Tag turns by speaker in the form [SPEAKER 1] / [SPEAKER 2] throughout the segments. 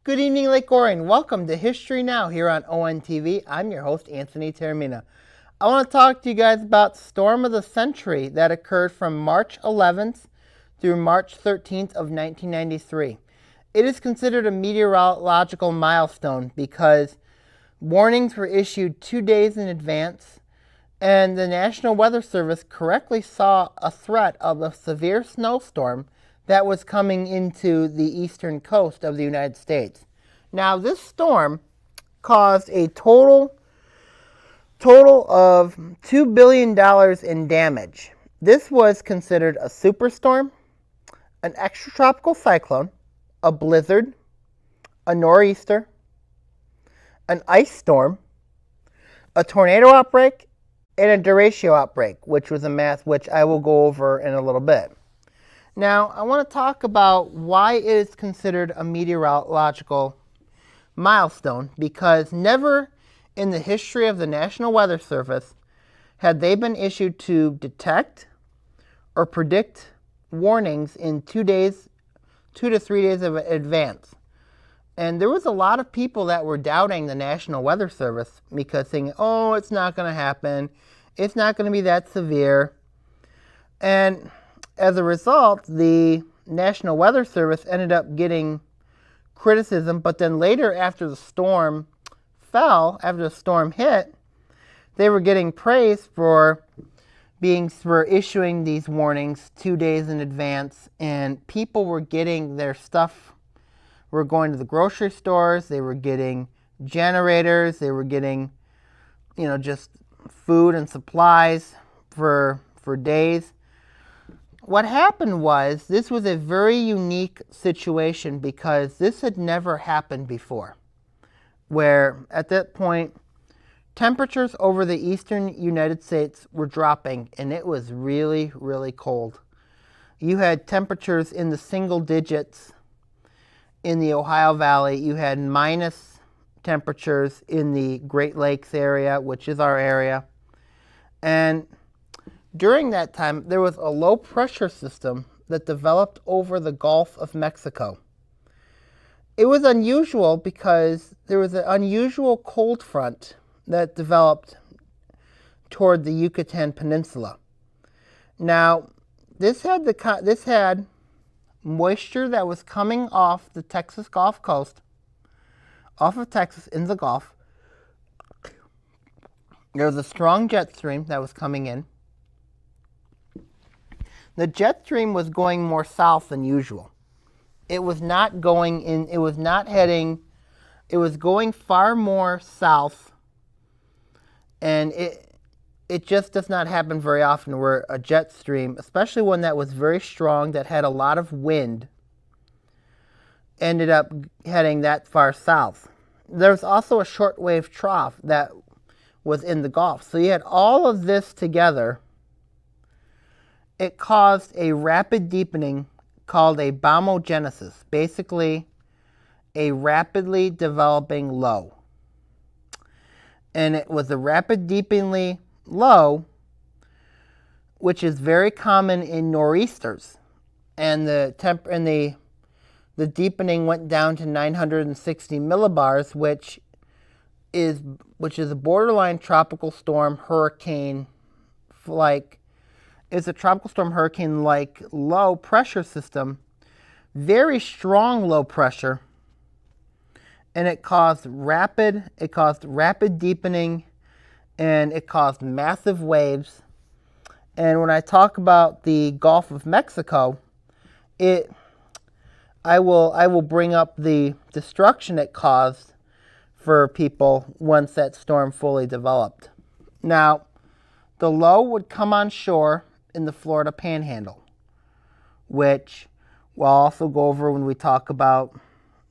[SPEAKER 1] Good evening, Lake Orion. Welcome to History Now here on ONTV. I'm your host, Anthony Taormina. I want to talk to you guys about the storm of the century that occurred from March 11th through March 13th of 1993. It is considered a meteorological milestone because warnings were issued 2 days in advance, and the National Weather Service correctly saw a threat of a severe snowstorm that was coming into the eastern coast of the United States. Now, this storm caused a total of $2 billion in damage. This was considered a superstorm, an extratropical cyclone, a blizzard, a nor'easter, an ice storm, a tornado outbreak, and a derecho outbreak, which was a math which I will go over in a little bit. Now, I want to talk about why it is considered a meteorological milestone, because never in the history of the National Weather Service had they been issued to detect or predict warnings in 2 to 3 days of advance. And there was a lot of people that were doubting the National Weather Service because saying, oh, it's not going to happen. It's not going to be that severe. And as a result, the National Weather Service ended up getting criticism, but then later after the storm hit, they were getting praise for issuing these warnings 2 days in advance, and people were getting their stuff, were going to the grocery stores, they were getting generators, they were getting, just food and supplies for days. What happened was, this was a very unique situation because this had never happened before, where at that point, temperatures over the eastern United States were dropping, and it was really, really cold. You had temperatures in the single digits in the Ohio Valley. You had minus temperatures in the Great Lakes area, which is our area. And during that time, there was a low pressure system that developed over the Gulf of Mexico. It was unusual because there was an unusual cold front that developed toward the Yucatan Peninsula. Now, this had moisture that was coming off the Texas Gulf Coast, off of Texas in the Gulf. There was a strong jet stream that was coming in. The jet stream was going more south than usual. It was going far more south, and it just does not happen very often where a jet stream, especially one that was very strong, that had a lot of wind, ended up heading that far south. There was also a shortwave trough that was in the Gulf. So you had all of this together. It caused a rapid deepening called a bombogenesis, basically a rapidly developing low. And it was a rapid deepening low, which is very common in nor'easters. And the deepening went down to 960 millibars, which is a borderline tropical storm hurricane, it's a tropical storm hurricane-like low pressure system, very strong low pressure, and it caused rapid deepening, and it caused massive waves. And when I talk about the Gulf of Mexico, I will bring up the destruction it caused for people once that storm fully developed. Now, the low would come on shore in the Florida Panhandle, which we'll also go over when we talk about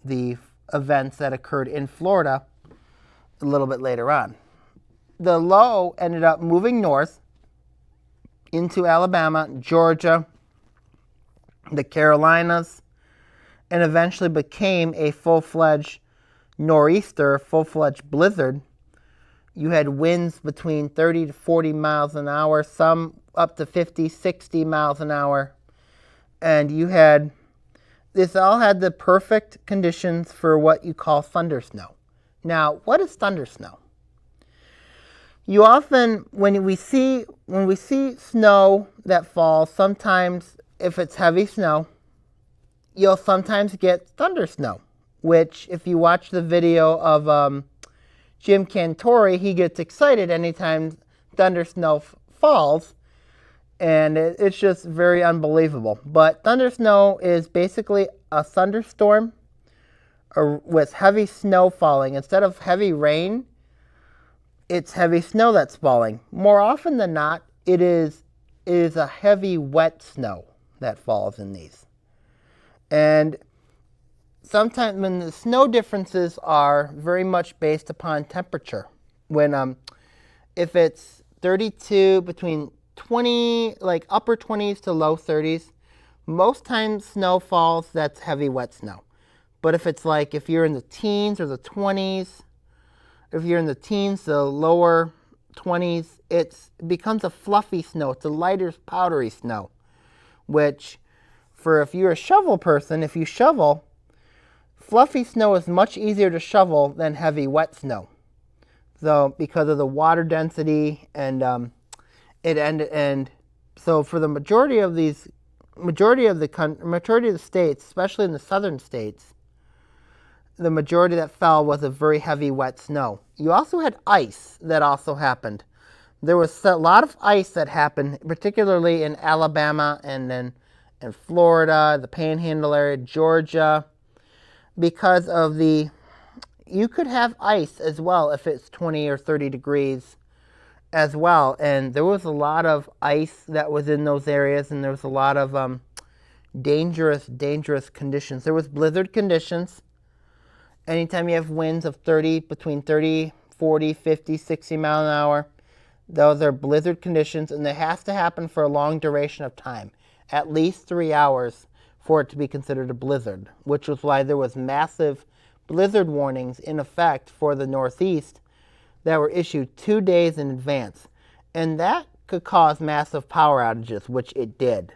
[SPEAKER 1] the events that occurred in Florida a little bit later on. The low ended up moving north into Alabama, Georgia, the Carolinas, and eventually became a full-fledged nor'easter, full-fledged blizzard. You had winds between 30 to 40 miles an hour, some up to 50, 60 miles an hour. And you had this all had the perfect conditions for what you call thunder snow. Now, what is thunder snow? You often, when we see snow that falls, sometimes if it's heavy snow, you'll sometimes get thunder snow, which if you watch the video of Jim Cantori, he gets excited anytime thunder snow falls, and it's just very unbelievable. But thunder snow is basically a thunderstorm with heavy snow falling. Instead of heavy rain, it's heavy snow that's falling. More often than not, it is a heavy wet snow that falls in these. And sometimes when the snow differences are very much based upon temperature. When if it's 32, between 20, like upper 20s to low 30s, most times snow falls, that's heavy wet snow. But if it's like, if you're in the teens or the 20s, if you're in the teens, the lower 20s, it becomes a fluffy snow. It's a lighter, powdery snow, which if you're a shovel person, if you shovel, fluffy snow is much easier to shovel than heavy wet snow. So because of the water density and so for the majority of the states, especially in the southern states, the majority that fell was a very heavy wet snow. You also had ice that also happened. There was a lot of ice that happened, particularly in Alabama and then in Florida, the Panhandle area, Georgia, because of you could have ice as well if it's 20 or 30 degrees as well. And there was a lot of ice that was in those areas, and there was a lot of dangerous conditions. There was blizzard conditions. Anytime you have winds of between 30, 40, 50, 60 miles an hour, those are blizzard conditions, and they have to happen for a long duration of time, at least 3 hours for it to be considered a blizzard, which was why there was massive blizzard warnings in effect for the Northeast that were issued 2 days in advance. And that could cause massive power outages, which it did.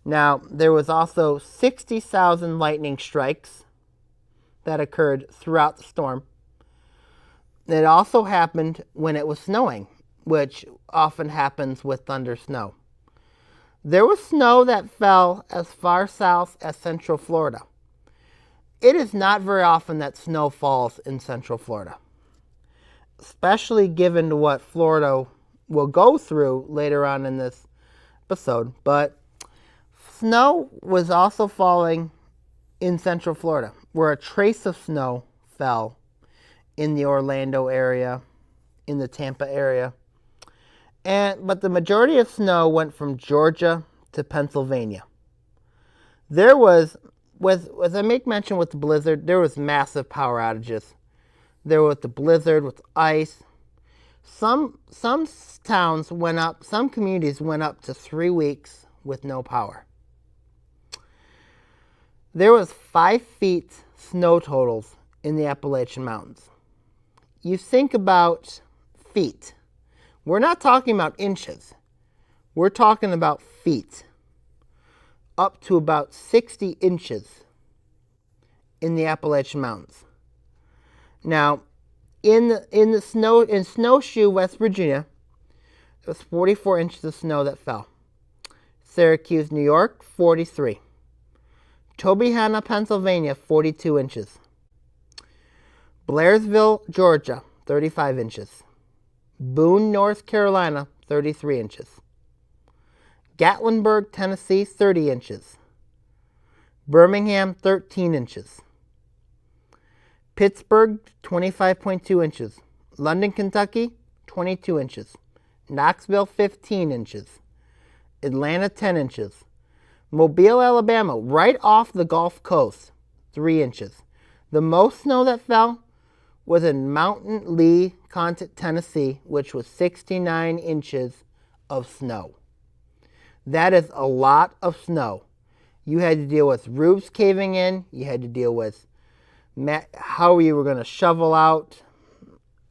[SPEAKER 1] Now, there was also 60,000 lightning strikes that occurred throughout the storm. It also happened when it was snowing, which often happens with thunder snow. There was snow that fell as far south as Central Florida. It is not very often that snow falls in Central Florida, especially given what Florida will go through later on in this episode. But snow was also falling in Central Florida, where a trace of snow fell in the Orlando area, in the Tampa area. But the majority of snow went from Georgia to Pennsylvania. There was, as I make mention with the blizzard, there was massive power outages. There was the blizzard with ice. Some towns went up, some communities went up to 3 weeks with no power. There was 5 feet snow totals in the Appalachian Mountains. You think about feet. We're not talking about inches. We're talking about feet. Up to about 60 inches in the Appalachian Mountains. Now, in Snowshoe, West Virginia, it was 44 inches of snow that fell. Syracuse, New York, 43. Tobyhanna, Pennsylvania, 42 inches. Blairsville, Georgia, 35 inches. Boone, North Carolina, 33 inches. Gatlinburg, Tennessee, 30 inches. Birmingham, 13 inches. Pittsburgh, 25.2 inches. London, Kentucky, 22 inches. Knoxville, 15 inches. Atlanta, 10 inches. Mobile, Alabama, right off the Gulf Coast, 3 inches. The most snow that fell was in Mountain Lee, Tennessee, which was 69 inches of snow. That is a lot of snow. You had to deal with roofs caving in. You had to deal with how you were going to shovel out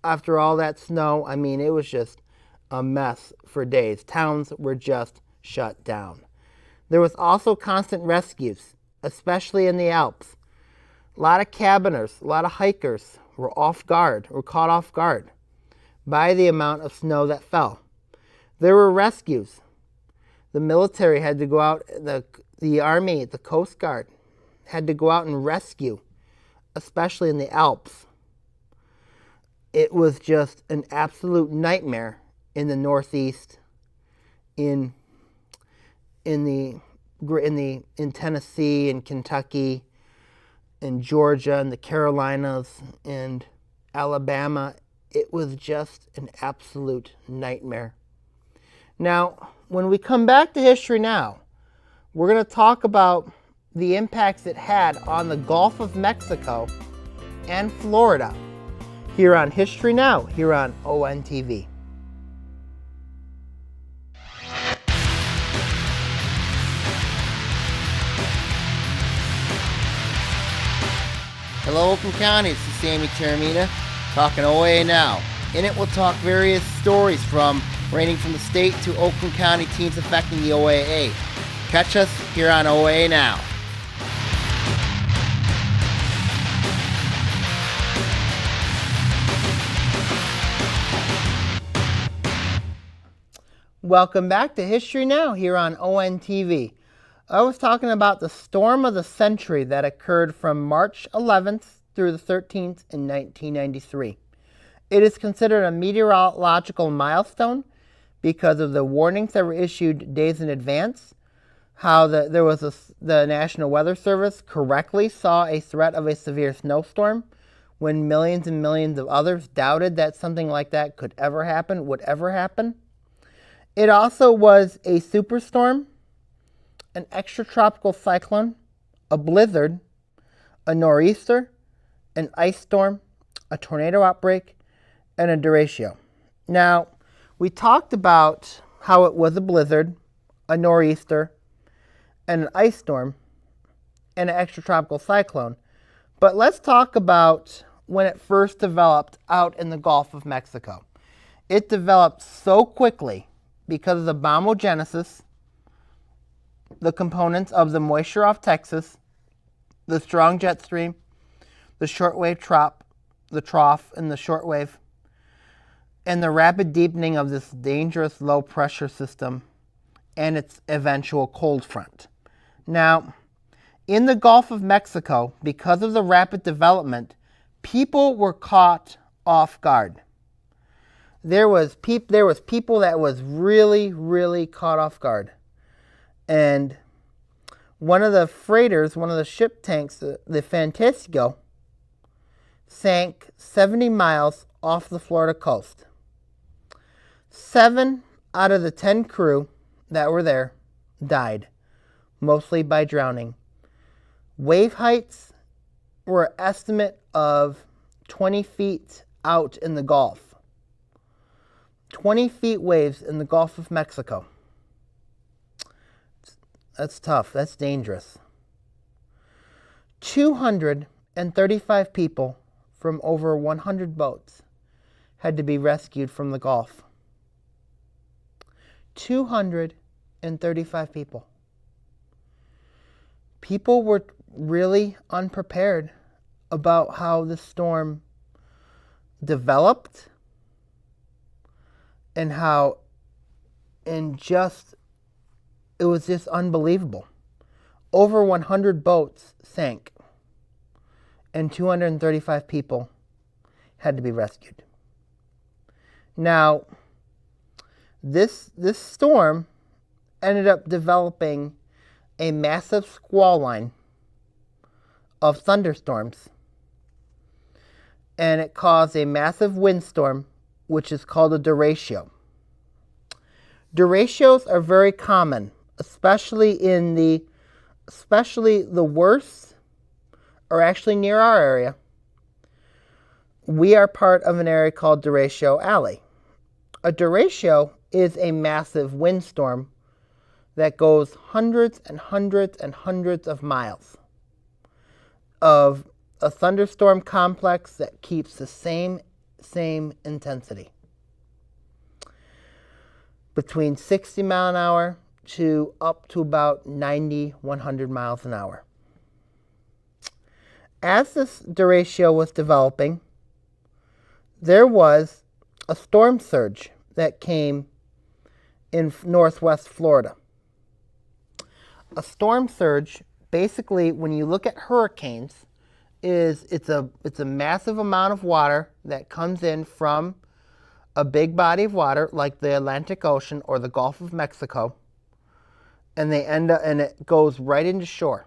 [SPEAKER 1] after all that snow. I mean, it was just a mess for days. Towns were just shut down. There was also constant rescues. especially in the Alps. A lot of cabiners, a lot of hikers were caught off guard by the amount of snow that fell. There were rescues. The military had to go out, the Army, the Coast Guard had to go out and rescue, especially in the Alps. It was just an absolute nightmare in the Northeast, in Tennessee and Kentucky and Georgia and the Carolinas and Alabama. It was just an absolute nightmare. Now, when we come back to History Now, we're going to talk about the impacts it had on the Gulf of Mexico and Florida here on History Now, here on ONTV. Hello, Oakland County. This is Sammy Taormina talking OAA Now. In it, we'll talk various stories ranging from the state to Oakland County teams affecting the OAA. Catch us here on OAA Now. Welcome back to History Now here on ONTV. I was talking about the storm of the century that occurred from March 11th through the 13th in 1993. It is considered a meteorological milestone because of the warnings that were issued days in advance, how the National Weather Service correctly saw a threat of a severe snowstorm when millions and millions of others doubted that something like that would ever happen. It also was a superstorm, an extratropical cyclone, a blizzard, a nor'easter, an ice storm, a tornado outbreak, and a derecho. Now, we talked about how it was a blizzard, a nor'easter, and an ice storm, and an extratropical cyclone. But let's talk about when it first developed out in the Gulf of Mexico. It developed so quickly because of the bombogenesis, the components of the moisture off Texas, the strong jet stream, the shortwave trough and the shortwave, and the rapid deepening of this dangerous low pressure system and its eventual cold front. Now, in the Gulf of Mexico, because of the rapid development, people were caught off guard. There was people that was really, really caught off guard. And one of the freighters, one of the ship tanks, the Fantasio, sank 70 miles off the Florida coast. 7 out of the 10 crew that were there died, mostly by drowning. Wave heights were an estimate of 20 feet out in the Gulf. 20 feet waves in the Gulf of Mexico. That's tough. That's dangerous. 235 people from over 100 boats had to be rescued from the Gulf. 235 people. People were really unprepared about how the storm developed and how it was just unbelievable. Over 100 boats sank and 235 people had to be rescued. Now, this storm ended up developing a massive squall line of thunderstorms, and it caused a massive windstorm, which is called a derecho. Derechos are very common, especially the worst are actually near our area. We are part of an area called Derecho Alley. A derecho is a massive windstorm that goes hundreds and hundreds and hundreds of miles of a thunderstorm complex that keeps the same intensity. Between 60 mile an hour to up to about 90, 100 miles an hour. As this derecho was developing, there was a storm surge that came in northwest Florida. A storm surge, basically, when you look at hurricanes, it's a massive amount of water that comes in from a big body of water like the Atlantic Ocean or the Gulf of Mexico, and it goes right into shore.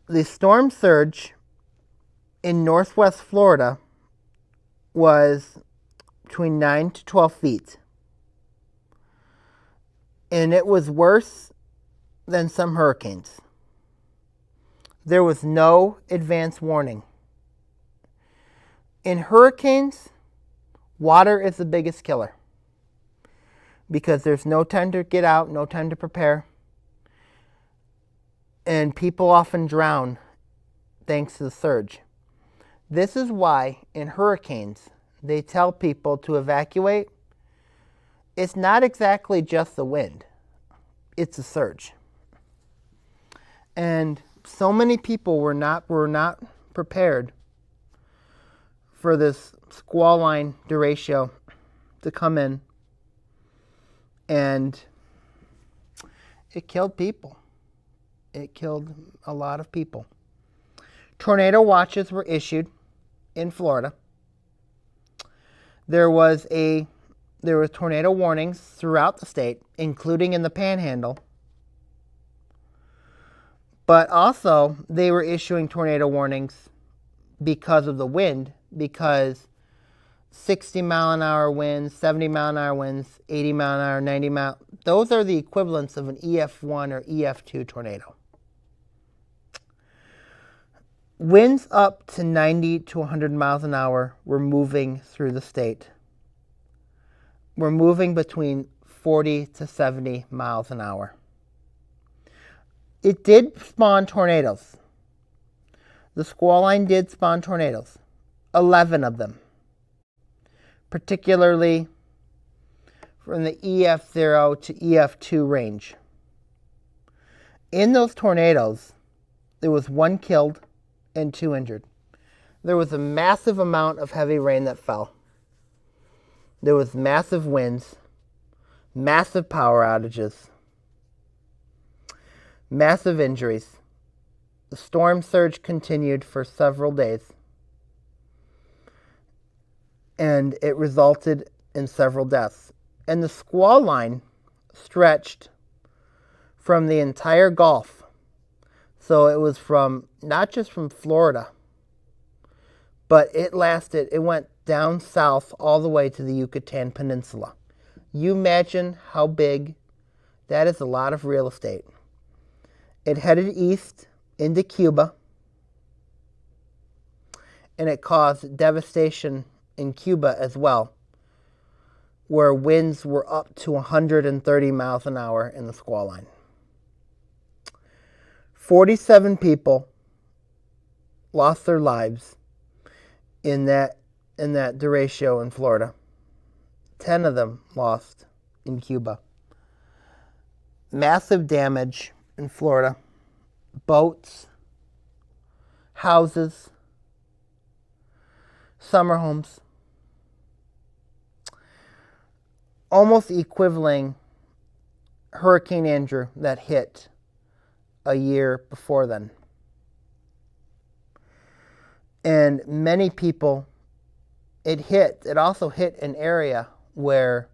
[SPEAKER 1] The storm surge in northwest Florida was between 9 to 12 feet. And it was worse than some hurricanes. There was no advance warning. In hurricanes, water is the biggest killer because there's no time to get out, no time to prepare. And people often drown thanks to the surge. This is why in hurricanes, they tell people to evacuate. It's not exactly just the wind. It's a surge. And so many people were not prepared for this squall line derecho to come in, and it killed people. It killed a lot of people. Tornado watches were issued in Florida. There were tornado warnings throughout the state, including in the Panhandle. But also, they were issuing tornado warnings because of the wind, because 60 mile an hour winds, 70 mile an hour winds, 80 mile an hour, 90 mile, those are the equivalents of an EF1 or EF2 tornado. Winds up to 90 to 100 miles an hour were moving through the state. We're moving between 40 to 70 miles an hour. It did spawn tornadoes. The squall line did spawn tornadoes, 11 of them, particularly from the EF0 to EF2 range. In those tornadoes, there was 1 killed and 2 injured. There was a massive amount of heavy rain that fell. There was massive winds, massive power outages, massive injuries. The storm surge continued for several days, and it resulted in several deaths. And the squall line stretched from the entire Gulf. So it was not just from Florida, but it went down south all the way to the Yucatan Peninsula. You imagine how big that is. A lot of real estate. It headed east into Cuba, and it caused devastation in Cuba as well, where winds were up to 130 miles an hour in the squall line. 47 people lost their lives in that derecho in Florida. 10 of them lost in Cuba. Massive damage in Florida. Boats, houses, summer homes. Almost equivaling Hurricane Andrew that hit a year before then. And many people, it also hit an area where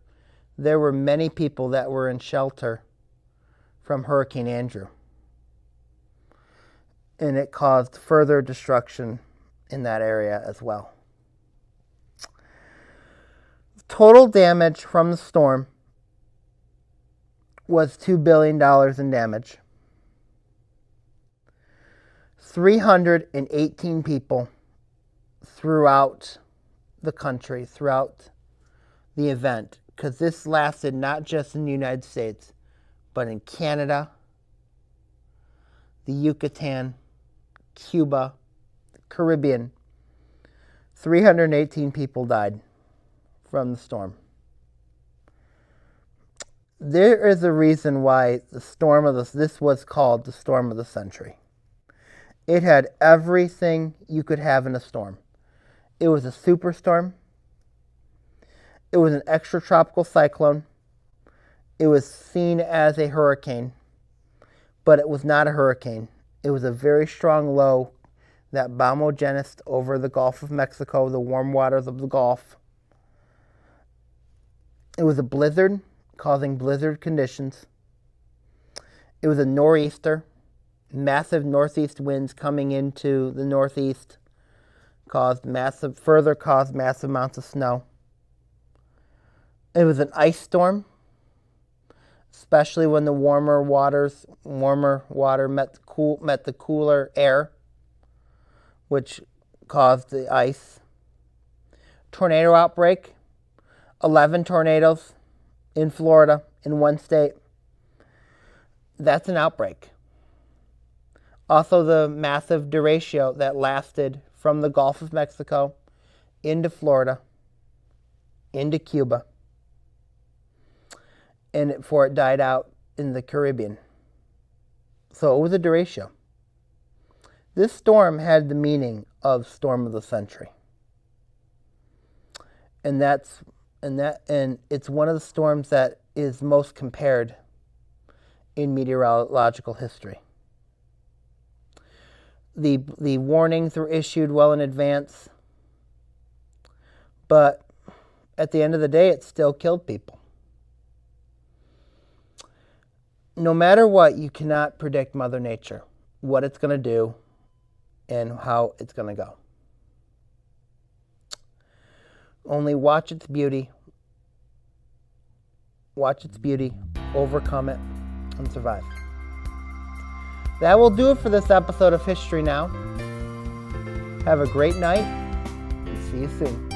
[SPEAKER 1] there were many people that were in shelter from Hurricane Andrew. And it caused further destruction in that area as well. Total damage from the storm was $2 billion in damage. 318 people throughout the country, throughout the event, because this lasted not just in the United States, but in Canada, the Yucatan, Cuba, the Caribbean. 318 people died from the storm. There is a reason why this was called the storm of the century. It had everything you could have in a storm. It was a superstorm. It was an extratropical cyclone. It was seen as a hurricane, but it was not a hurricane. It was a very strong low that bombogenised over the Gulf of Mexico, the warm waters of the Gulf. It was a blizzard, causing blizzard conditions. It was a nor'easter. Massive northeast winds coming into the northeast caused massive amounts of snow. It was an ice storm, especially when the warmer water met the cooler air, which caused the ice. Tornado outbreak, 11 tornadoes in Florida in one state. That's an outbreak. Also, the massive derecho that lasted from the Gulf of Mexico into Florida, into Cuba, and before it died out in the Caribbean. So it was a derecho. This storm had the meaning of storm of the century. And it's one of the storms that is most compared in meteorological history. The warnings were issued well in advance, but at the end of the day, it still killed people. No matter what, you cannot predict Mother Nature, what it's going to do, and how it's going to go. Only watch its beauty, overcome it, and survive. That will do it for this episode of History Now. Have a great night, and see you soon.